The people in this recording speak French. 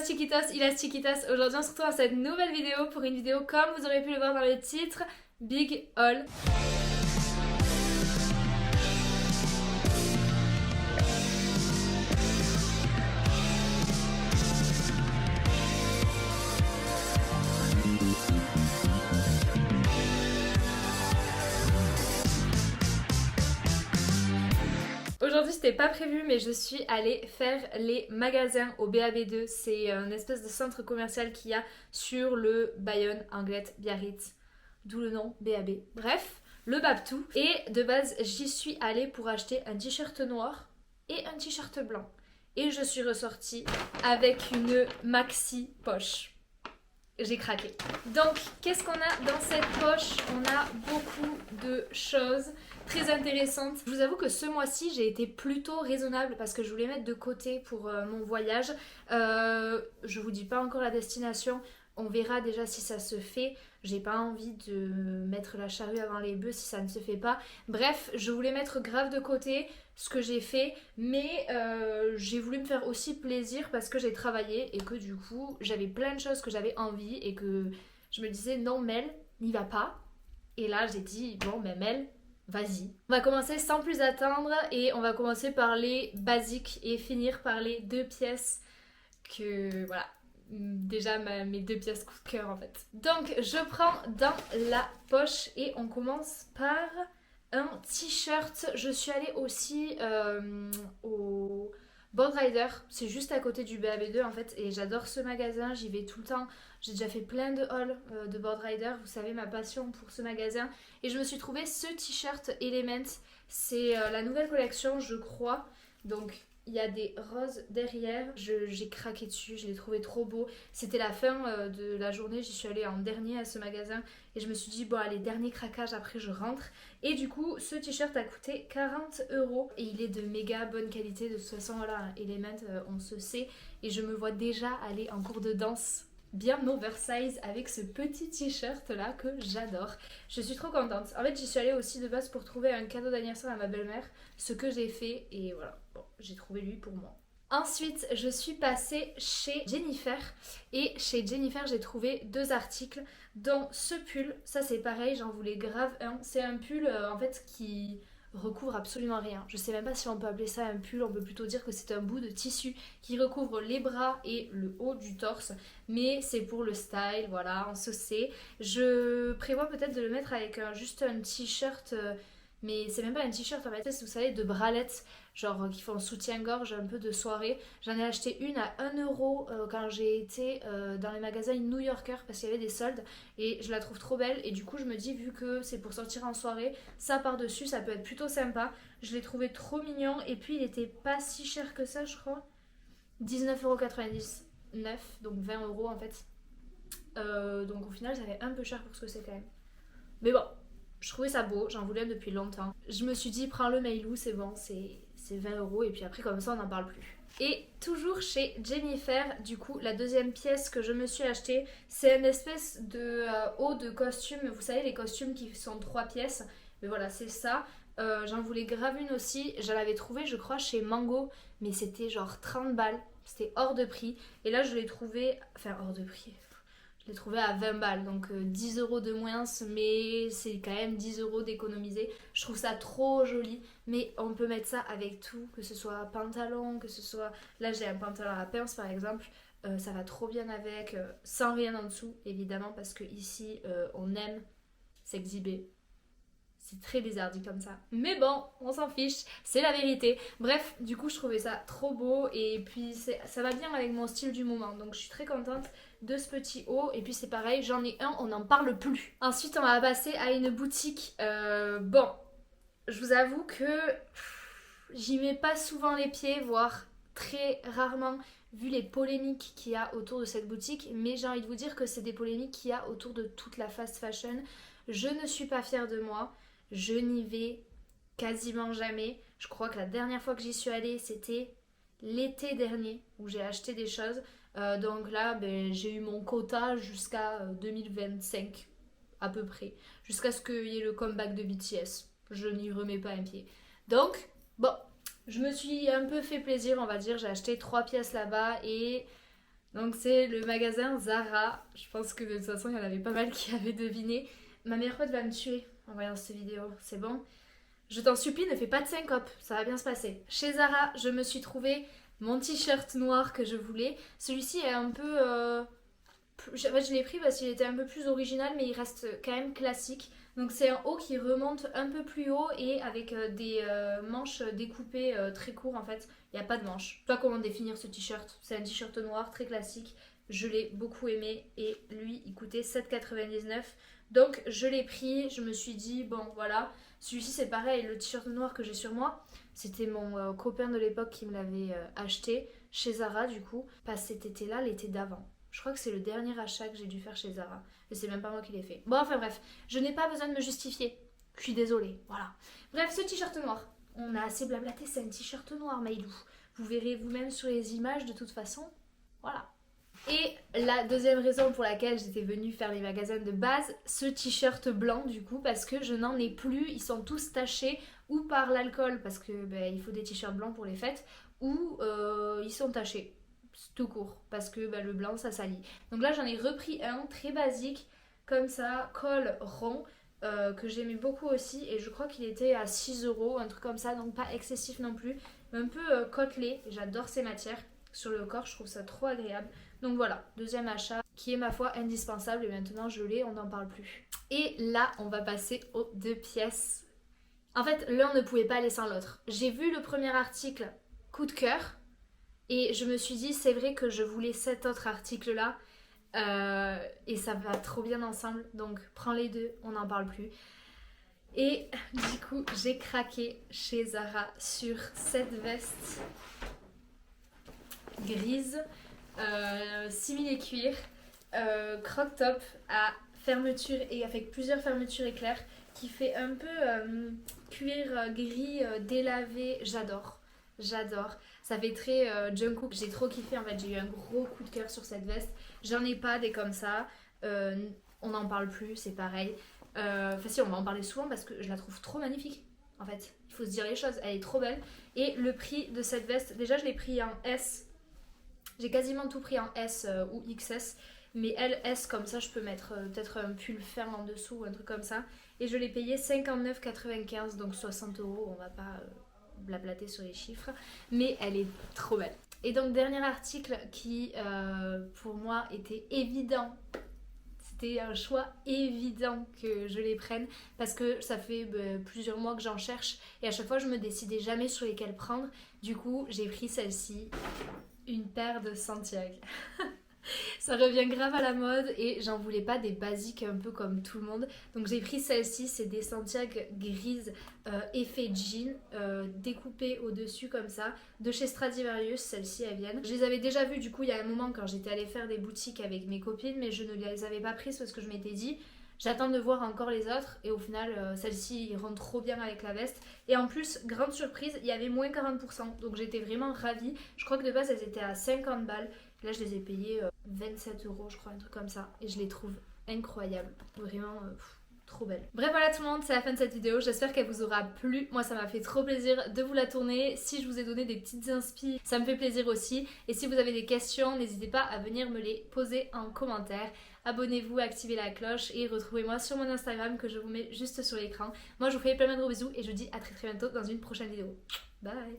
chiquitos y las chiquitas, aujourd'hui on se retrouve dans cette nouvelle vidéo pour une vidéo comme vous aurez pu le voir dans le titre, Big Haul. Aujourd'hui c'était pas prévu mais je suis allée faire les magasins au BAB2, c'est un espèce de centre commercial qu'il y a sur le Bayonne, Anglette, Biarritz, d'où le nom BAB. Bref, le Babtou. Et de base j'y suis allée pour acheter un t-shirt noir et un t-shirt blanc. Et je suis ressortie avec une maxi poche. J'ai craqué. Donc, qu'est-ce qu'on a dans cette poche? On a beaucoup de choses très intéressantes. Je vous avoue que ce mois-ci, j'ai été plutôt raisonnable parce que je voulais mettre de côté pour mon voyage. Je vous dis pas encore la destination. On verra déjà si ça se fait. J'ai pas envie de mettre la charrue avant les bœufs si ça ne se fait pas. Bref, je voulais mettre grave de côté ce que j'ai fait, mais j'ai voulu me faire aussi plaisir parce que j'ai travaillé et que du coup j'avais plein de choses que j'avais envie et que je me disais non Mel, n'y va pas. Et là j'ai dit bon mais Mel, vas-y. On va commencer sans plus attendre et on va commencer par les basiques et finir par les deux pièces que voilà. Déjà mes deux pièces coup de cœur en fait. Donc je prends dans la poche et on commence par un t-shirt. Je suis allée aussi au Boardrider, c'est juste à côté du BAB2 en fait et j'adore ce magasin, j'y vais tout le temps. J'ai déjà fait plein de hauls de Boardrider, vous savez ma passion pour ce magasin. Et je me suis trouvé ce t-shirt Element, c'est la nouvelle collection je crois. Donc il y a des roses derrière, j'ai craqué dessus, je l'ai trouvé trop beau. C'était la fin de la journée, j'y suis allée en dernier à ce magasin et je me suis dit bon allez, dernier craquage, après je rentre. Et du coup ce t-shirt a coûté 40€ et il est de méga bonne qualité. De toute façon voilà, Element on se sait et je me vois déjà aller en cours de danse bien oversize avec ce petit t-shirt là que j'adore. Je suis trop contente. En fait j'y suis allée aussi de base pour trouver un cadeau d'anniversaire à ma belle-mère, ce que j'ai fait et voilà, bon, j'ai trouvé lui pour moi. Ensuite je suis passée chez Jennifer et chez Jennifer j'ai trouvé deux articles dont ce pull, ça c'est pareil, j'en voulais grave un. C'est un pull en fait qui recouvre absolument rien. Je sais même pas si on peut appeler ça un pull, on peut plutôt dire que c'est un bout de tissu qui recouvre les bras et le haut du torse, mais c'est pour le style, voilà, on se sait. Je prévois peut-être de le mettre avec juste un t-shirt, mais c'est même pas un t-shirt en fait, vous savez, de bralettes, genre qui font soutien-gorge un peu de soirée. J'en ai acheté une à 1€ quand j'ai été dans les magasins New Yorker parce qu'il y avait des soldes et je la trouve trop belle et du coup je me dis vu que c'est pour sortir en soirée, ça par dessus ça peut être plutôt sympa. Je l'ai trouvé trop mignon et puis il était pas si cher que ça je crois, 19,99€, donc 20€ en fait. Donc au final ça fait un peu cher pour ce que c'est quand même. Mais bon, je trouvais ça beau, j'en voulais depuis longtemps. Je me suis dit prends-le Mailou, c'est bon, c'est 20€ et puis après comme ça on n'en parle plus. Et toujours chez Jennifer, du coup la deuxième pièce que je me suis achetée, c'est une espèce de haut de costume, vous savez les costumes qui sont 3 pièces, mais voilà c'est ça. J'en voulais grave une aussi, j'en avais trouvé je crois chez Mango, mais c'était genre 30 balles, c'était hors de prix. Et là je l'ai trouvé, enfin hors de prix, je l'ai trouvé à 20 balles, donc 10€ de moins, mais c'est quand même 10€ d'économiser. Je trouve ça trop joli, mais on peut mettre ça avec tout, que ce soit pantalon, que ce soit... Là j'ai un pantalon à pince par exemple, ça va trop bien avec, sans rien en dessous évidemment, parce que ici on aime s'exhiber. C'est très bizarre dit comme ça. Mais bon, on s'en fiche, c'est la vérité. Bref, du coup je trouvais ça trop beau et puis ça va bien avec mon style du moment. Donc je suis très contente de ce petit haut. Et puis c'est pareil, j'en ai un, on n'en parle plus. Ensuite on va passer à une boutique. Bon, je vous avoue que j'y mets pas souvent les pieds, voire très rarement vu les polémiques qu'il y a autour de cette boutique. Mais j'ai envie de vous dire que c'est des polémiques qu'il y a autour de toute la fast fashion. Je ne suis pas fière de moi. Je n'y vais quasiment jamais. Je crois que la dernière fois que j'y suis allée, c'était l'été dernier où j'ai acheté des choses. Donc là, j'ai eu mon quota jusqu'à 2025 à peu près. Jusqu'à ce qu'il y ait le comeback de BTS. Je n'y remets pas un pied. Donc, bon, je me suis un peu fait plaisir, on va dire. J'ai acheté 3 pièces là-bas et Donc c'est le magasin Zara. Je pense que de toute façon il y en avait pas mal qui avaient deviné. Ma meilleure pote va me tuer en voyant cette vidéo, c'est bon. Je t'en supplie, ne fais pas de syncope, ça va bien se passer. Chez Zara, je me suis trouvé mon t-shirt noir que je voulais. Celui-ci est un peu... En fait, je l'ai pris parce qu'il était un peu plus original, mais il reste quand même classique. Donc c'est un haut qui remonte un peu plus haut et avec des manches découpées très courtes en fait. Il n'y a pas de manches. Je sais pas comment définir ce t-shirt. C'est un t-shirt noir très classique. Je l'ai beaucoup aimé et lui il coûtait 7,99 €. Donc je l'ai pris, je me suis dit bon voilà. Celui-ci c'est pareil, le t-shirt noir que j'ai sur moi. C'était mon copain de l'époque qui me l'avait acheté chez Zara du coup. Pas cet été-là, l'été d'avant. Je crois que c'est le dernier achat que j'ai dû faire chez Zara. Et c'est même pas moi qui l'ai fait. Bon, enfin bref, je n'ai pas besoin de me justifier. Je suis désolée, voilà. Bref, ce t-shirt noir. On a assez blablaté, c'est un t-shirt noir, Maïlou. Vous verrez vous-même sur les images de toute façon. Voilà. Et la deuxième raison pour laquelle j'étais venue faire les magasins de base, ce t-shirt blanc du coup, parce que je n'en ai plus. Ils sont tous tachés ou par l'alcool, parce que il faut des t-shirts blancs pour les fêtes, ou ils sont tachés. Tout court, parce que le blanc ça salit. Donc là j'en ai repris un très basique, comme ça, col rond, que j'aimais beaucoup aussi, et je crois qu'il était à 6 €, un truc comme ça, donc pas excessif non plus, mais un peu côtelé, j'adore ces matières. Sur le corps, je trouve ça trop agréable. Donc voilà, deuxième achat qui est ma foi indispensable, et maintenant je l'ai, on n'en parle plus. Et là, on va passer aux 2 pièces. En fait, l'un ne pouvait pas aller sans l'autre. J'ai vu le premier article, coup de cœur, et je me suis dit, c'est vrai que je voulais cet autre article-là. Et ça va trop bien ensemble. Donc, prends les deux, on n'en parle plus. Et du coup, j'ai craqué chez Zara sur cette veste grise, simili cuir, croc top à fermeture et avec plusieurs fermetures éclairs qui fait un peu cuir gris délavé. J'adore. Ça fait très Jungkook. J'ai trop kiffé en fait. J'ai eu un gros coup de cœur sur cette veste. J'en ai pas des comme ça. On n'en parle plus, c'est pareil. Enfin si, on va en parler souvent parce que je la trouve trop magnifique. En fait, il faut se dire les choses. Elle est trop belle. Et le prix de cette veste, déjà je l'ai pris en S. J'ai quasiment tout pris en S ou XS. Mais elle, S, comme ça, je peux mettre peut-être un pull ferme en dessous ou un truc comme ça. Et je l'ai payé 59,95, donc 60 €. On va pas blablater sur les chiffres. Mais elle est trop belle. Et donc, dernier article qui, pour moi, était évident. C'était un choix évident que je les prenne. Parce que ça fait plusieurs mois que j'en cherche. Et à chaque fois, je me décidais jamais sur lesquelles prendre. Du coup, j'ai pris celle-ci. Une paire de Santiago. Ça revient grave à la mode et j'en voulais pas des basiques un peu comme tout le monde. Donc j'ai pris celle-ci, c'est des Santiago grises effet jean, découpées au-dessus comme ça, de chez Stradivarius, celles-ci elles viennent. Je les avais déjà vues du coup il y a un moment quand j'étais allée faire des boutiques avec mes copines, mais je ne les avais pas prises parce que je m'étais dit j'attends de voir encore les autres, et au final celle-ci rentre trop bien avec la veste. Et en plus, grande surprise, il y avait moins 40%, donc j'étais vraiment ravie. Je crois que de base elles étaient à 50 balles. Là, je les ai payées 27 €, je crois, un truc comme ça. Et je les trouve incroyables. Vraiment, trop belles. Bref, voilà tout le monde, c'est la fin de cette vidéo. J'espère qu'elle vous aura plu. Moi, ça m'a fait trop plaisir de vous la tourner. Si je vous ai donné des petites inspi, ça me fait plaisir aussi. Et si vous avez des questions, n'hésitez pas à venir me les poser en commentaire. Abonnez-vous, activez la cloche et retrouvez-moi sur mon Instagram que je vous mets juste sur l'écran. Moi, je vous fais plein de gros bisous et je vous dis à très bientôt dans une prochaine vidéo. Bye!